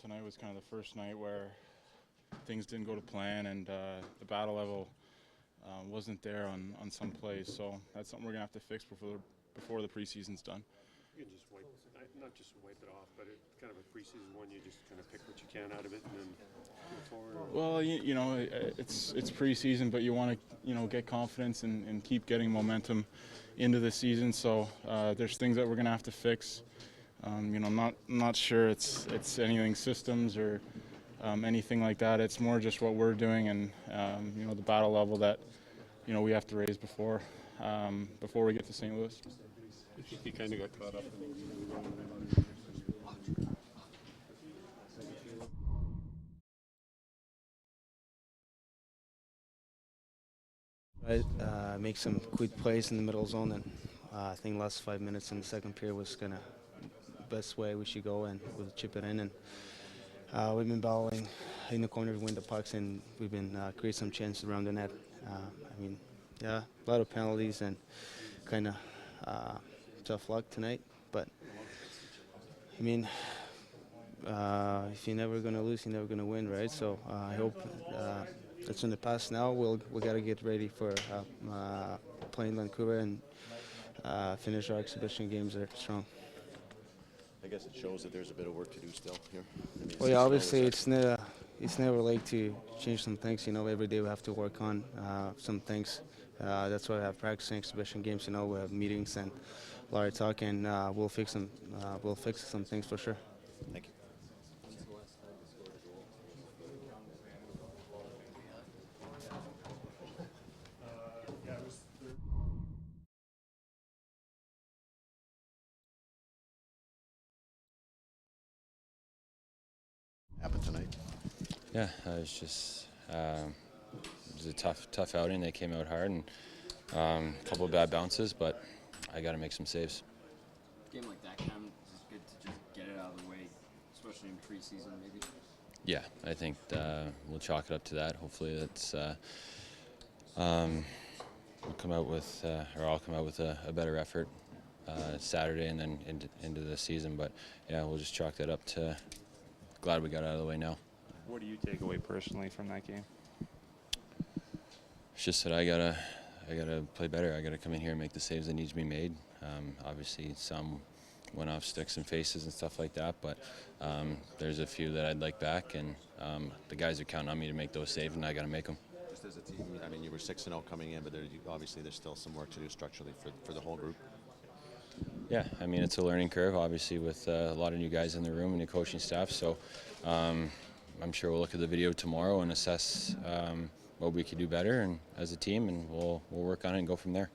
Tonight was kind of the first night where things didn't go to plan, and the battle level wasn't there on some plays. So that's something we're gonna have to fix before the preseason's done. You can just not just wipe it off, but it's kind of a preseason one. You just kind of pick what you can out of it and then move forward. Well, you know, it's preseason, but you want to get confidence and keep getting momentum into the season. So there's things that we're gonna have to fix. Not sure it's anything systems or anything like that. It's more just what we're doing and the battle level that we have to raise before we get to St. Louis. I think you kind of got caught up make some quick plays in the middle zone, and I think last 5 minutes in the second period was kind of best way we should go, and we'll chip it in. And we've been battling in the corner to win the pucks, and we've been create some chances around the net. A lot of penalties and kind of tough luck tonight. But if you're never gonna lose, you're never gonna win, right? So I hope it's in the past now. We got to get ready for playing Vancouver and finish our exhibition games there strong. I guess it shows that there's a bit of work to do still here. Well, yeah, obviously it's never late to change some things. Every day we have to work on some things. That's why we have practicing exhibition games. We have meetings and a lot of talk, and we'll fix some things for sure. Thank you. Happened tonight? Yeah, it was just it was a tough outing. They came out hard and a couple of bad bounces, but I got to make some saves. A game like that, Cam, it's good to just get it out of the way, especially in preseason, maybe. Yeah, I think we'll chalk it up to that. Hopefully, that's we'll come out with, or I'll come out with a better effort Saturday and then into the season. But yeah, we'll just chalk that up to. Glad we got out of the way now. What do you take away personally from that game? It's just that I gotta play better. I gotta come in here and make the saves that need to be made. Obviously, some went off sticks and faces and stuff like that, but there's a few that I'd like back, and the guys are counting on me to make those saves, and I gotta make them. Just as a team, you were 6-0 coming in, but obviously there's still some work to do structurally for the whole group. Yeah, it's a learning curve, obviously, with a lot of new guys in the room and the coaching staff. So I'm sure we'll look at the video tomorrow and assess what we could do better and as a team, and we'll work on it and go from there.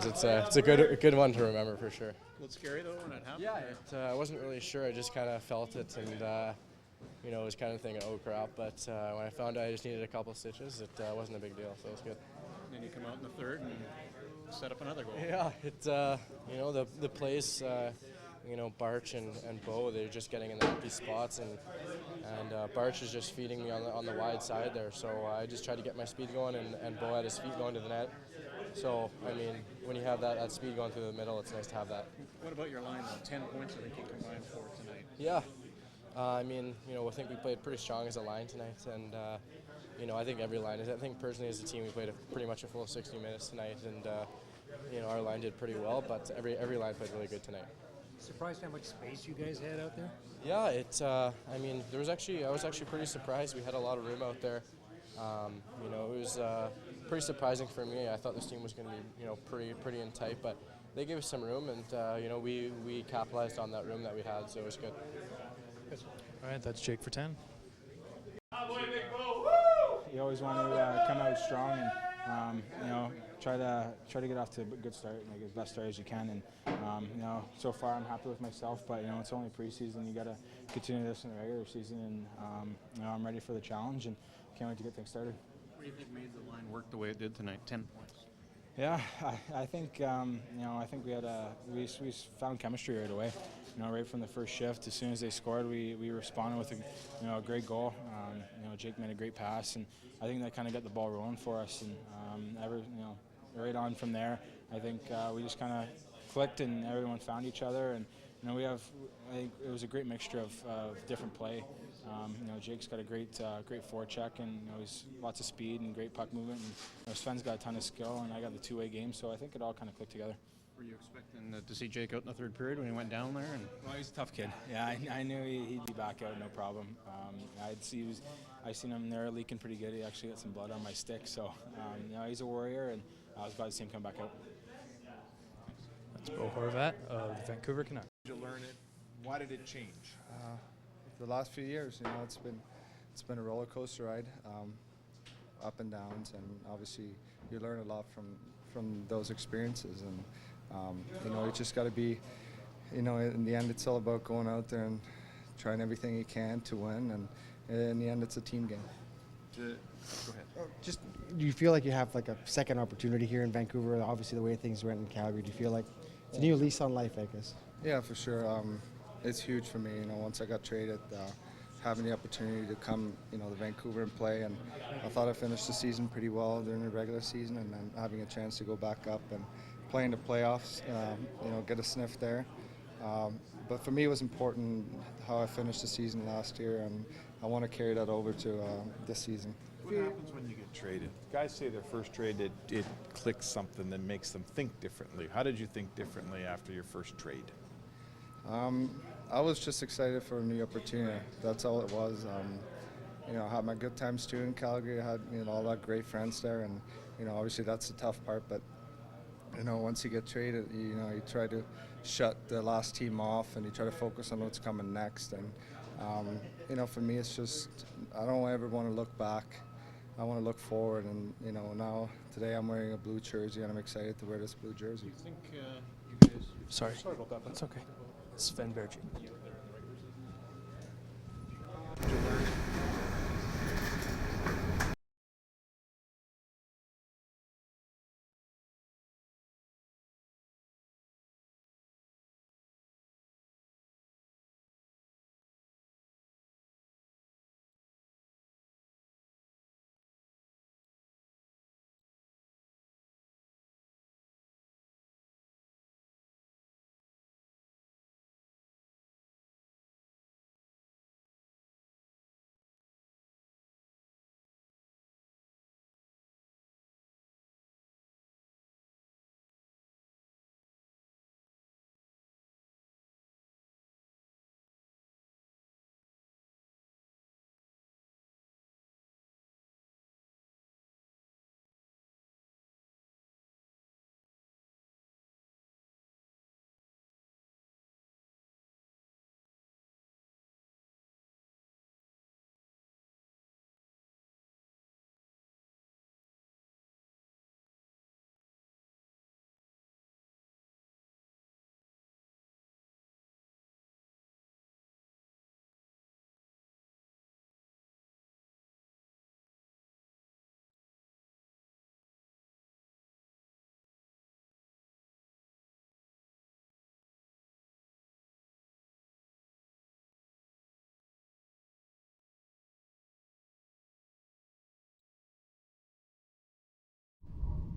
It's a good one to remember for sure. A little scary though when it happened. Yeah, I wasn't really sure. I just kind of felt it, and it was kind of thinking, oh crap. But when I found out I just needed a couple stitches, it wasn't a big deal, so it was good. And then you come out in the third and set up another goal. Yeah, the place, Barch and Bo, they're just getting in the empty spots, and Barch is just feeding me on the wide side there. So I just tried to get my speed going, and Bo had his feet going to the net. So, I mean, when you have that speed going through the middle, it's nice to have that. What about your line though? 10 points I think you combined for tonight. Yeah. I think we played pretty strong as a line tonight, and I think every line is. I think personally as a team we played pretty much a full 60 minutes tonight, and our line did pretty well, but every line played really good tonight. Surprised how much space you guys had out there? Yeah, I was actually pretty surprised. We had a lot of room out there. It was pretty surprising for me. I thought this team was going to be, pretty in tight, but they gave us some room, and we capitalized on that room that we had, so it was good. All right, that's Jake for 10. You always want to come out strong and try to get off to a good start, make as best start as you can. And so far I'm happy with myself, but it's only preseason. You got to continue this in the regular season, and I'm ready for the challenge and can't wait to get things started. What do you think made the line work the way it did tonight? 10 points. Yeah, I think I think we found chemistry right away. Right from the first shift, as soon as they scored, we responded with a great goal. Jake made a great pass, and I think that kind of got the ball rolling for us. And right on from there, I think we just kind of clicked, and everyone found each other. And I think it was a great mixture of different play. Jake's got a great forecheck, and he's lots of speed and great puck movement. And Sven's got a ton of skill, and I got the two-way game, so I think it all kind of clicked together. Were you expecting to see Jake out in the third period when he went down there? Well, he's a tough kid. Yeah, I knew he'd be back out, no problem. I seen him there leaking pretty good. He actually got some blood on my stick, so he's a warrior, and I was glad to see him come back out. That's Bo Horvat of the Vancouver Canucks. Did you learn it? Why did it change? The last few years, it's been a roller coaster ride, up and downs, and obviously you learn a lot from those experiences. And you just got to be, in the end, it's all about going out there and trying everything you can to win. And in the end, it's a team game. Go ahead. Just, do you feel like you have like a second opportunity here in Vancouver? Obviously, the way things went in Calgary, do you feel like it's a new lease on life, I guess? Yeah, for sure. It's huge for me. Once I got traded, having the opportunity to come, to Vancouver and play, and I thought I finished the season pretty well during the regular season, and then having a chance to go back up and play in the playoffs, get a sniff there. But for me, it was important how I finished the season last year, and I want to carry that over to this season. What happens when you get traded? Guys say their first trade, it clicks something that makes them think differently. How did you think differently after your first trade? I was just excited for a new opportunity. That's all it was. I had my good times too in Calgary. I had all that great friends there, and obviously that's the tough part. But once you get traded, you try to shut the last team off, and you try to focus on what's coming next. And for me, it's just I don't ever want to look back. I want to look forward, and now today I'm wearing a blue jersey, and I'm excited to wear this blue jersey. Do you think you guys? Sorry about that. That's okay. Sven Bergy.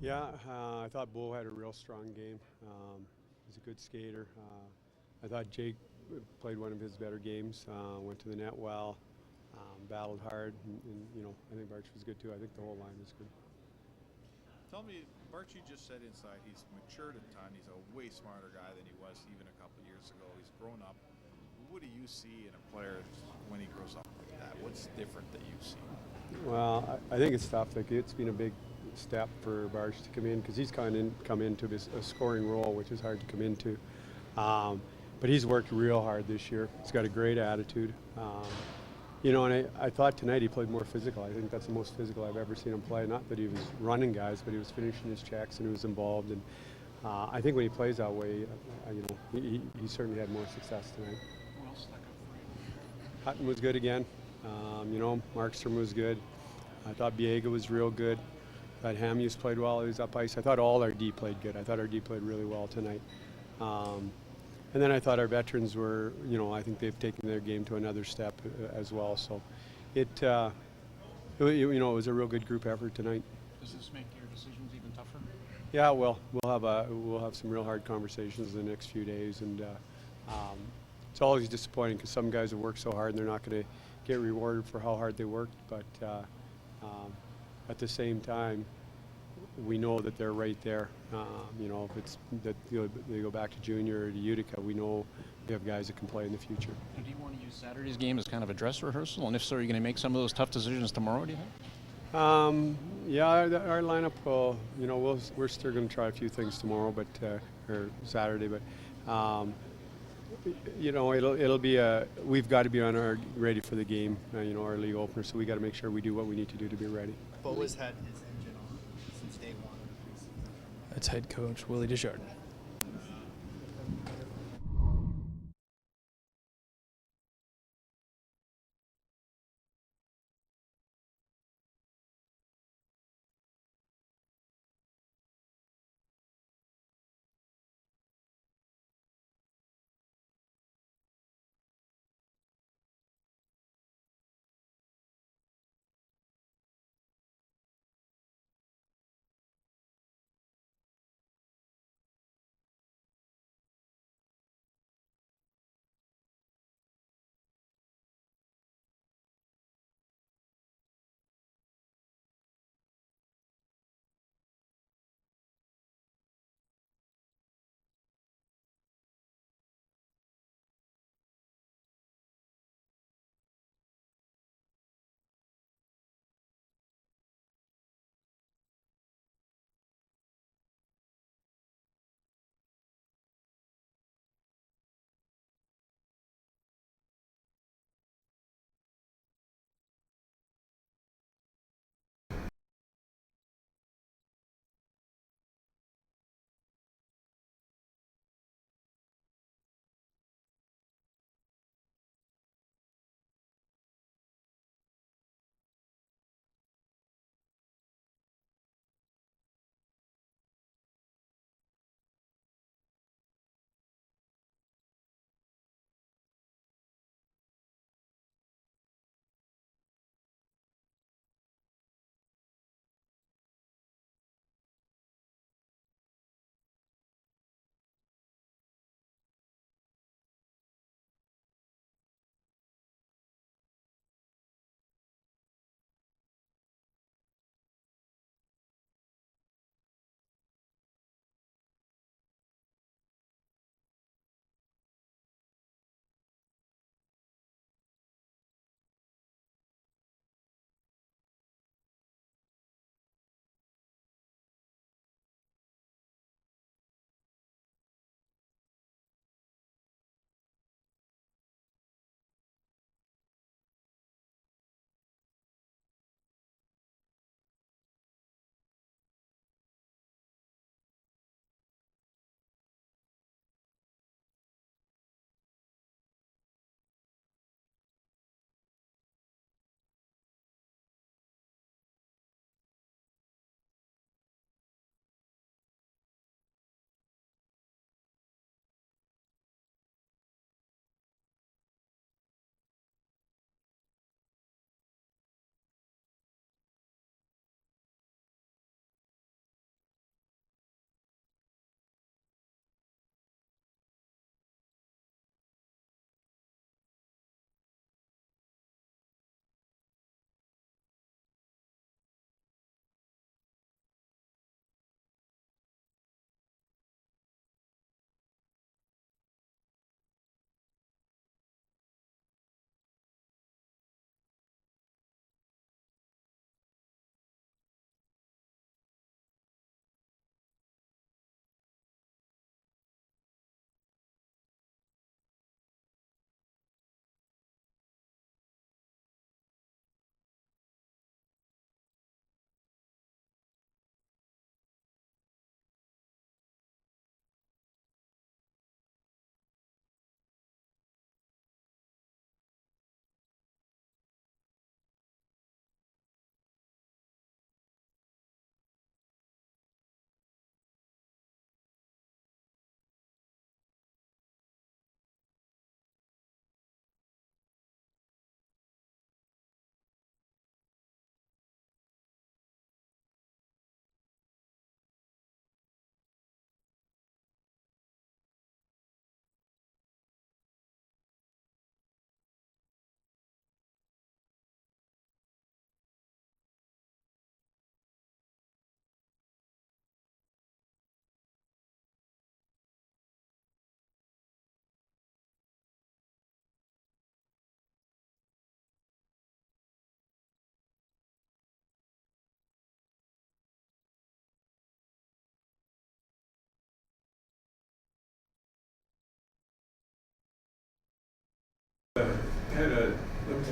Yeah, I thought Bo had a real strong game. He's a good skater. I thought Jake played one of his better games. Went to the net well, battled hard, and I think Barch was good too. I think the whole line was good. Tell me, Barchi just said inside he's matured a ton. He's a way smarter guy than he was even a couple years ago. He's grown up. What do you see in a player when he grows up like that? What's different that you see? Well, I think it's tough. Like, it's been a big step for Barch to come in because he's come into a scoring role, which is hard to come into. But he's worked real hard this year. He's got a great attitude. And I thought tonight he played more physical. I think that's the most physical I've ever seen him play. Not that he was running guys, but he was finishing his checks and he was involved. And I think when he plays that way, he certainly had more success tonight. Who else stuck up for you? Hutton was good again. Markstrom was good. I thought Biega was real good. I thought Hamhuis played well. He was up ice. I thought all our D played good. I thought our D played really well tonight. And then I thought our veterans were, I think they've taken their game to another step as well. So it was a real good group effort tonight. Does this make your decisions even tougher? Yeah, well, we'll have some real hard conversations in the next few days, and it's always disappointing because some guys have worked so hard and they're not going to get rewarded for how hard they worked. But at the same time, we know that they're right there. If it's that they go back to junior or to Utica, we know we have guys that can play in the future. And do you want to use Saturday's game as kind of a dress rehearsal? And if so, are you going to make some of those tough decisions tomorrow, do you think? Our lineup will, we're still going to try a few things tomorrow, or Saturday, but it'll be we've got to be ready for the game, our league opener, so we got to make sure we do what we need to do to be ready. Bo has had his engine on since day one of the preseason. That's head coach Willie Desjardins.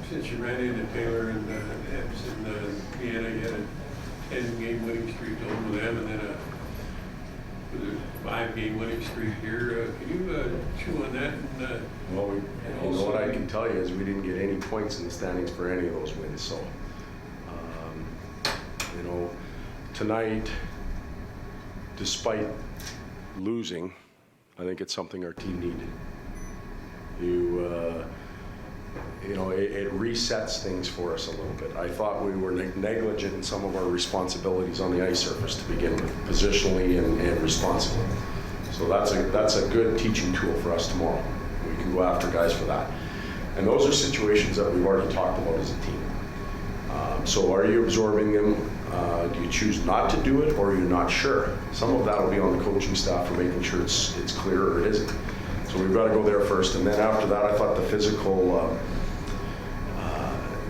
Since you ran into Taylor and Epps and Vienna, you had a 10-game winning streak going with them, and then a 5-game winning streak here. Can you chew on that? Well, you know what I can tell you is we didn't get any points in the standings for any of those wins. So, you know, tonight, despite losing, I think it's something our team needed. You know, it resets things for us a little bit. I thought we were negligent in some of our responsibilities on the ice surface to begin with, positionally and responsibly. So that's a good teaching tool for us tomorrow. We can go after guys for that. And those are situations that we've already talked about as a team. So are you absorbing them? Do you choose not to do it, or are you not sure? Some of that will be on the coaching staff for making sure it's clear or it isn't. So we've got to go there first, and then after that, I thought the physical,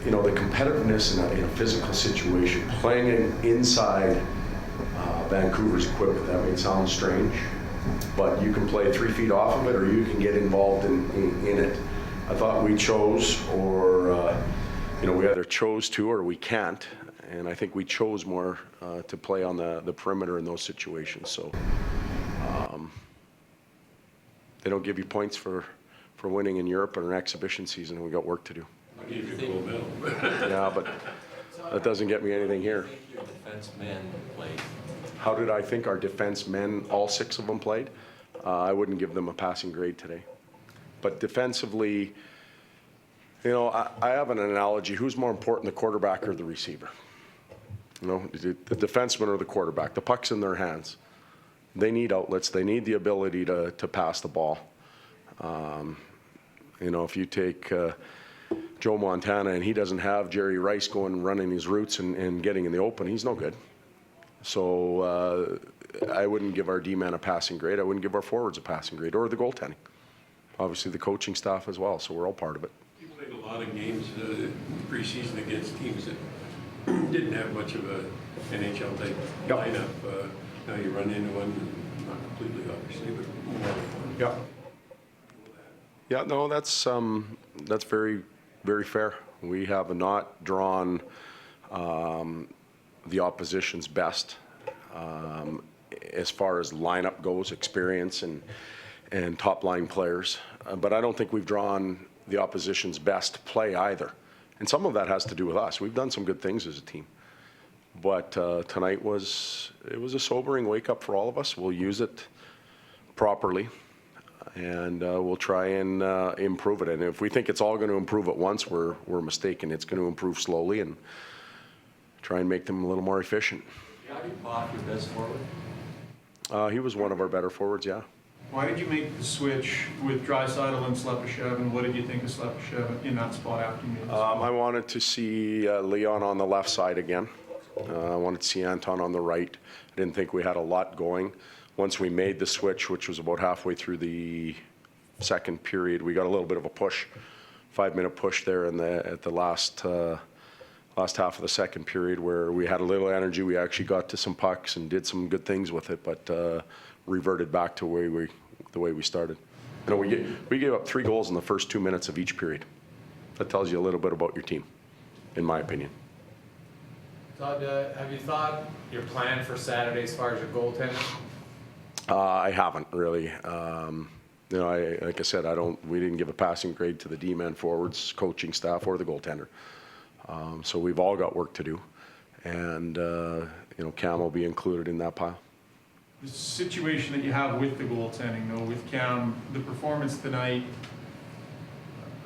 you know, the competitiveness in a physical situation, playing inside Vancouver's equipment, that may sound strange, but you can play 3 feet off of it, or you can get involved in it. I thought we chose, or you know, we either chose to or we can't, and I think we chose more to play on the perimeter in those situations. So they don't give you points for winning in Europe or an exhibition season, and we got work to do. I gave you a gold medal. Yeah, but that doesn't get me anything here. Your defense men played. How did I think our defense men, all 6 of them, played? I wouldn't give them a passing grade today. But defensively, you know, I have an analogy. Who's more important, the quarterback or the receiver? You know, the defenseman or the quarterback? The puck's in their hands. They need outlets. They need the ability to pass the ball. You know, if you take Joe Montana and he doesn't have Jerry Rice going and running his routes and getting in the open, he's no good. So I wouldn't give our D-man a passing grade. I wouldn't give our forwards a passing grade, or the goaltending. Obviously the coaching staff as well, so we're all part of it. You played a lot of games preseason against teams that didn't have much of a NHL type lineup. Now you run into one, not completely obviously, but more than one. Yeah. Yeah, no, that's very, very fair. We have not drawn the opposition's best as far as lineup goes, experience and top line players. But I don't think we've drawn the opposition's best play either. And some of that has to do with us. We've done some good things as a team. But tonight was a sobering wake up for all of us. We'll use it properly, and we'll try and improve it. And if we think it's all going to improve at once, we're mistaken. It's going to improve slowly and try and make them a little more efficient. How do you pop your best forward? He was one of our better forwards, yeah. Why did you make the switch with Draisaitl and Slepyshev, and what did you think of Slepyshev in that spot after you made the switch? I wanted to see Leon on the left side again. I wanted to see Anton on the right. I didn't think we had a lot going. Once we made the switch, which was about halfway through the second period, we got a little bit of a push, 5-minute push there at the last half of the second period, where we had a little energy. We actually got to some pucks and did some good things with it, but reverted back to the way we started. You know, we gave up 3 goals in the first 2 minutes of each period. That tells you a little bit about your team, in my opinion. Todd, have you thought your plan for Saturday as far as your goaltending? I haven't really. You know, like I said, we didn't give a passing grade to the D-man forwards, coaching staff, or the goaltender. So we've all got work to do, and you know, Cam will be included in that pile. The situation that you have with the goaltending, though, with Cam, the performance tonight,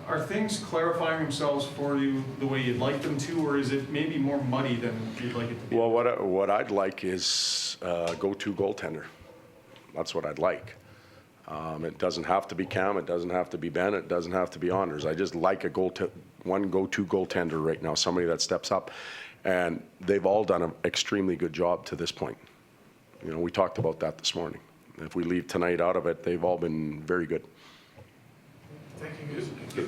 are things clarifying themselves for you the way you'd like them to, or is it maybe more muddy than you'd like it to be? Well, what I'd like is go-to goaltender. That's what I'd like. It doesn't have to be Cam. It doesn't have to be Ben. It doesn't have to be Anders. I just like one go-to goaltender right now, somebody that steps up. And they've all done an extremely good job to this point. You know, we talked about that this morning. If we leave tonight out of it, they've all been very good. Thank you.